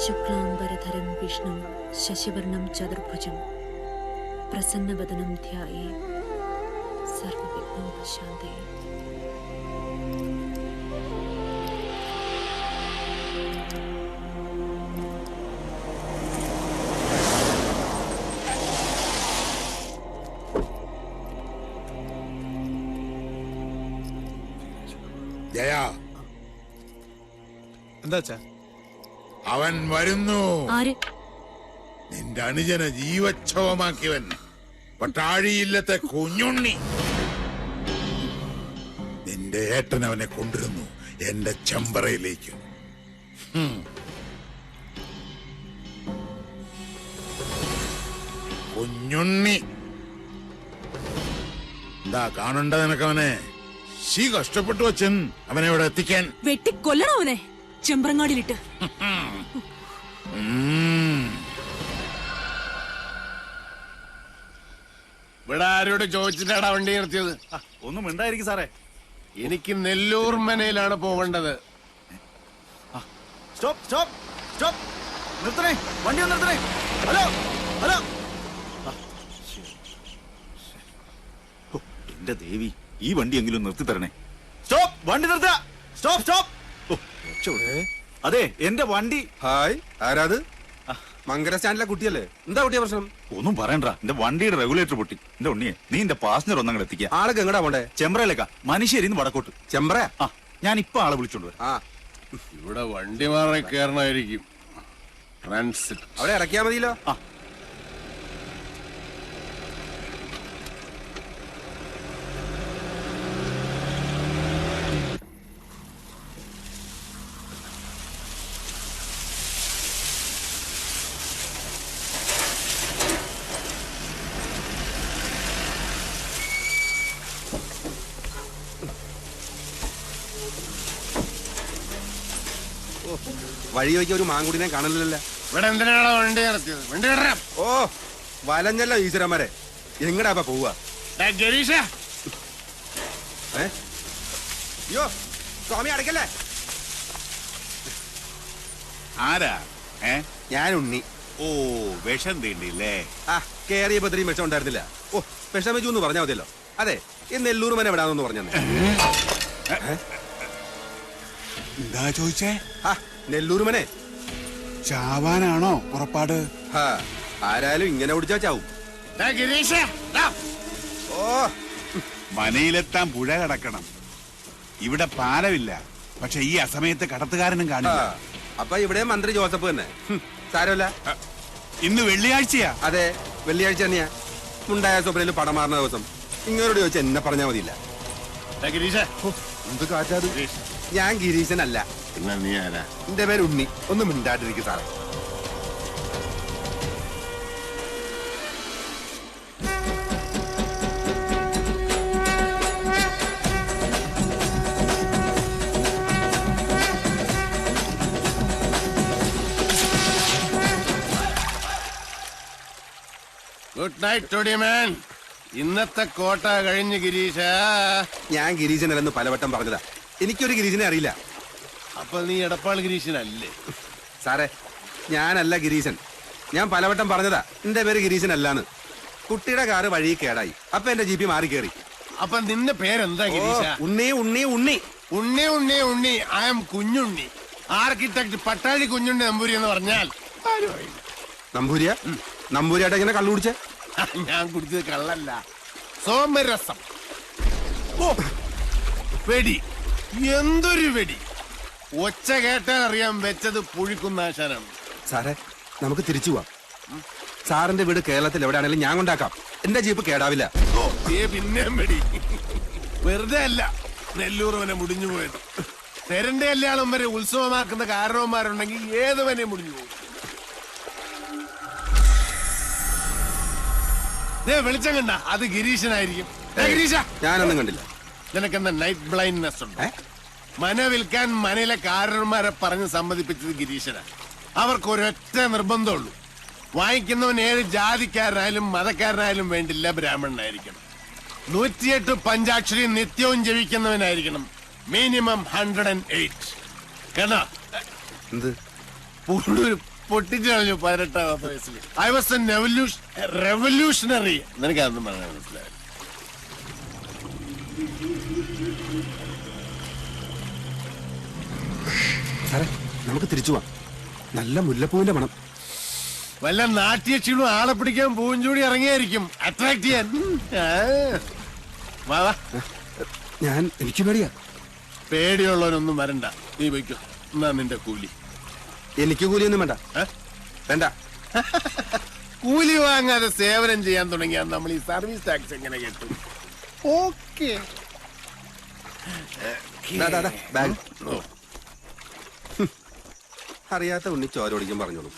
ശുക്ലാംബരധരം വിഷ്ണു ശശിവർണം ചതുർഭുജം പ്രസന്നവദനം ധ്യായേ സർവവിഘ്നോപശാന്തയേ. ജയാ, എന്താ അവൻ വരുന്നു. ആര്? നിന്റെ അനുജനെ ജീവച്ഛവമാക്കിയവൻ, പട്ടാഴിയില്ലത്തെ കുഞ്ഞുണ്ണി. നിന്റെ ഏട്ടൻ അവനെ കൊണ്ടിരുന്നു എന്റെ ചെമ്പറയിലേക്ക്. കുഞ്ഞുണ്ണി എന്താ കാണണ്ട നിനക്കവനെ? ശീ കഷ്ടപ്പെട്ടു വച്ചൻ അവനെ ഇവിടെ എത്തിക്കാൻ. വെട്ടിക്കൊല്ലണം അവനെ ചെമ്പ്രങ്ങാടിയിലിട്ട്. ഇവിടെ ആരോട് ചോദിച്ചിട്ടാടാ വണ്ടി നിർത്തിയത്? ഒന്നും ഉണ്ടായിരിക്കും സാറേ. എനിക്ക് നെല്ലൂർ മനയിലാണ് പോകേണ്ടത്. സ്റ്റോപ്പ് സ്റ്റോപ്പ് സ്റ്റോപ്പ്, നിർത്തണേ, വണ്ടി ഒന്ന് നിർത്തണേ. Hello hello. എന്റെ ദേവി, ഈ വണ്ടി എങ്കിലും നിർത്തി തരണേ. സ്റ്റോപ്പ്, വണ്ടി നിർത്തുക. Stop stop. അതെ, എന്റെ വണ്ടി. ഹായ്, ആരാത്? മങ്കര സ്റ്റാൻഡിലെ കുട്ടിയല്ലേ? എന്താ കുട്ടിയെ പ്രശ്നം? ഒന്നും പറയണ്ട, എന്റെ വണ്ടിയുടെ റെഗുലേറ്റർ പൊട്ടി. എന്റെ ഉണ്ണിയെ, നീ എന്റെ പാസഞ്ചർ ഒന്നങ്ങൾ എത്തിക്കുക. ആളൊക്കെ എങ്ങടാ പോണ്ടേ? ചെമ്പ്രയിലേക്കാ, മനുഷ്യരിന്ന് വടക്കോട്ട്. ചെമ്പ്ര? ആ, ഞാൻ ഇപ്പൊ ആളെ വിളിച്ചോണ്ട് വരാം. ആ, ഇവിടെ വണ്ടി മാറി കയറണമായിരിക്കും. ട്രാൻസിറ്റ് അവിടെ ഇറക്കിയാ മതിയല്ലോ. ആ, വഴി വയ്ക്കാൻ ഒരു മാങ്കുടിനെ കാണലില്ലല്ലോ. ഇവിടെ എന്തിനാണോ വണ്ടി നിർത്തിയത്? വണ്ടി കയറാം. ഓ, വലഞ്ഞല്ലോ ഈശ്വരന്മാരെ. എങ്ങടാ പോവാ? ഗരീഷ, അയ്യോ സ്വാമി, അടയ്ക്കല്ലേ. ആരാ? ഞാൻ ഉണ്ണി. ഓ, വിഷം തീണ്ടില്ലേ? ആ, കേറിയപ്പോ ഇത്രയും വിഷം ഉണ്ടായിരുന്നില്ല. ഓ, വിഷമിച്ചു എന്ന് പറഞ്ഞാൽ മതിയല്ലോ. അതെ, ഈ നെല്ലൂർ മന എവിടാന്ന് പറഞ്ഞേ. എന്താ ചോദിച്ചേ? ആ, നെല്ലൂർ മനെ ചാവാനാണോ പുറപ്പാട്? ആരായാലും ഇങ്ങനെ ഓടിച്ചാ ചാവും. ഗരീഷ, ഓ, മനയിലെത്താൻ പുഴ കടക്കണം. ഇവിടെ പാലമില്ല, പക്ഷെ ഈ അസമയത്ത് കടത്തുകാരനും കാണില്ല. അപ്പൊ ഇവിടെ മന്ത്രി ജോസഫ് തന്നെ. സാരമില്ല. ഇന്ന് വെള്ളിയാഴ്ചയാ. അതെ, വെള്ളിയാഴ്ച തന്നെയാ. ഉണ്ടായ സ്വപ്നയിൽ പടം മാറുന്ന ദിവസം. ഇങ്ങനോട് ചോദിച്ചാൽ എന്നെ പറഞ്ഞാൽ മതിയില്ല. ഗരീഷ, എന്ത് കാറ്റാത്? ഞാൻ ഗിരീശനല്ല. പിന്നെ നീ ആരാ? എന്റെ പേര് ഉണ്ണി. ഒന്ന് മിണ്ടാട്ടിരിക്കും സാറേ. Good night toddyman. ഇന്നത്തെ കോട്ട കഴിഞ്ഞ് ഗിരീഷ. ഞാൻ ഗിരീശനല്ലെന്ന് പലവട്ടം പറഞ്ഞതാ. എനിക്കൊരു ഗിരീശനെ അറിയില്ല. അപ്പൊ നീ എടപ്പാൾ ഗിരീഷനല്ലേ? സാറേ, ഞാനല്ല ഗിരീശൻ. ഞാൻ പലവട്ടം പറഞ്ഞതാ എന്റെ പേര് ഗിരീശനല്ലാന്ന്. കുട്ടിയുടെ കാറ് വഴി കേടായി. അപ്പൊ എന്റെ ജീപ്പി മാറി കയറി. അപ്പൊ നിന്റെ പേരെന്താ ഗിരീഷ? Unni Unni Unni Unni Unni Unni. I am Kunjunni. Architect Pattazhi Kunjunni Namboori എന്ന് പറഞ്ഞാൽ നമ്പൂരിയ? നമ്പൂരിയായിട്ട് എങ്ങനെ കള്ളു കുടിച്ചേ? ഞാൻ കുടിച്ചത് കള്ളല്ല, സോമരസം. ഓ, വെടി. എന്തൊരു വെടി! ഒച്ച കേട്ടാൽ അറിയാൻ വെച്ചത് പുഴിക്കുന്ന ആശാനാണ്. സാറേ, നമുക്ക് തിരിച്ചു പോവാം. സാറിന്റെ വീട് കേരളത്തിൽ എവിടെയാണെങ്കിലും ഞാൻ കൊണ്ടാക്കാം. എന്റെ ജീപ്പ് കേടാവില്ല. ഓ, പിന്നെയും വെടി. വെറുതെ അല്ല നെല്ലൂർവനെ മുടിഞ്ഞു പോയത്. തെരന്റെ കല്യാണം വരെ ഉത്സവമാക്കുന്ന കാരണവന്മാരുണ്ടെങ്കിൽ ഏതുവനെ മുടിഞ്ഞു പോകും. വെളിച്ചം കണ്ട അത് ഗിരീശനായിരിക്കും. ഗിരീഷ, ഞാനൊന്നും കണ്ടില്ല. നിനക്കെന്താ നൈറ്റ് ബ്ലൈൻഡ്നെസ് ഉണ്ട്? മന വിൽക്കാൻ മനയിലെ കാരണന്മാരെ പറഞ്ഞ് സമ്മതിപ്പിച്ചത് ഗിരീശനാണ്. അവർക്ക് ഒരൊറ്റ നിർബന്ധമുള്ളൂ, വാങ്ങിക്കുന്നവൻ ഏത് ജാതിക്കാരനായാലും മതക്കാരനായാലും വേണ്ടില്ല, ബ്രാഹ്മണനായിരിക്കണം. 108 പഞ്ചാക്ഷരി നിത്യവും ജപിക്കുന്നവനായിരിക്കണം. മിനിമം 108. കേട്ടോ? എന്ത്? പൊട്ടിച്ചു കളഞ്ഞു 18ാമത്തെ വയസ്സിൽ. I was A revolutionary. നിനക്ക് അതൊന്നും പറയാൻ മനസ്സിലായി. സാറേ നമുക്ക് തിരിച്ചു പോവാം. നല്ല മുല്ലപ്പൂവിന്റെ മണം. വല്ല നാട്യക്ഷീണും ആളെ പിടിക്കാൻ പൂവും ചൂടി ഇറങ്ങിയായിരിക്കും അട്രാക്ട് ചെയ്യാൻ. വാ വാ. എനിക്ക് പേടിയാ. പേടിയുള്ളവനൊന്നും വരണ്ട, നീ വയ്ക്കോ. എന്നാ നിന്റെ കൂലി. എനിക്ക് കൂലിയൊന്നും വേണ്ട. വേണ്ട. കൂലി വാങ്ങാതെ സേവനം ചെയ്യാൻ തുടങ്ങിയാൽ നമ്മൾ ഈ സർവീസ് ടാക്സ് എങ്ങനെ കിട്ടും? ഓക്കെ. അറിയാത്ത ഉണ്ണി ചോരോടിക്കാൻ പറഞ്ഞോളൂ.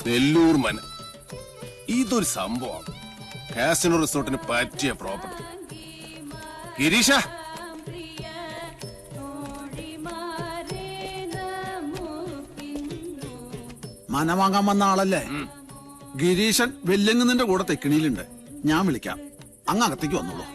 നെല്ലൂർ മന ഇതൊരു സംഭവം. കാസിനോ റിസോർട്ടിന് പറ്റിയ പ്രോപ്പർട്ടി. ഗിരീഷ, മന വാങ്ങാൻ വന്ന ആളല്ലേ? ഗിരീശൻ വെല്ലങ്ങുന്നതിന്റെ കൂടെ തെക്കിണിയിലുണ്ട്. ഞാൻ വിളിക്കാം, അങ്ങ് അകത്തേക്ക് വന്നോളൂ.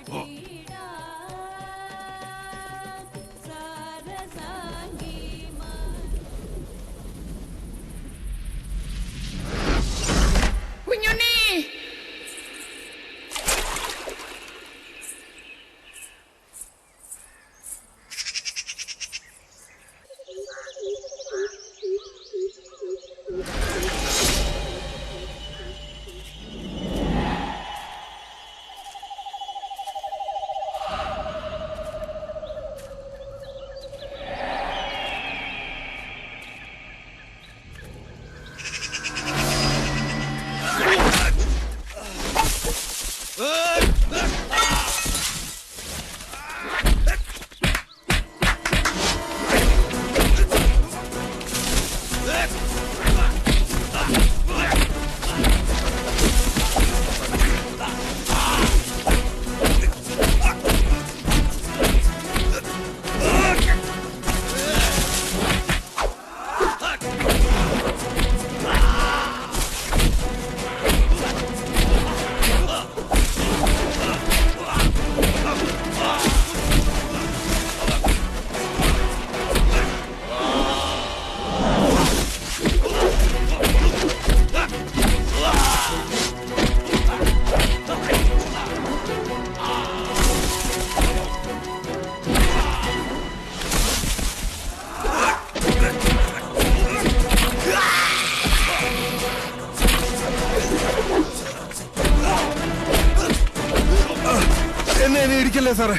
എന്നെ ഇടിക്കല്ലേ സാറേ.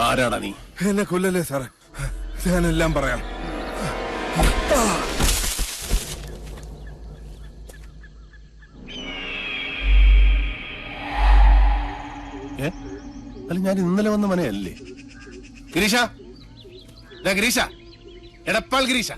ആരാടാ നീ? എന്നെ കൊല്ലല്ലേ സാറേ, ഞാനെല്ലാം പറയാം. അല്ല, ഞാൻ ഇന്നലെ വന്ന മനയല്ലേ? ഗിരീഷ, ഗിരീഷ, എടപ്പാൾ ഗിരീഷ.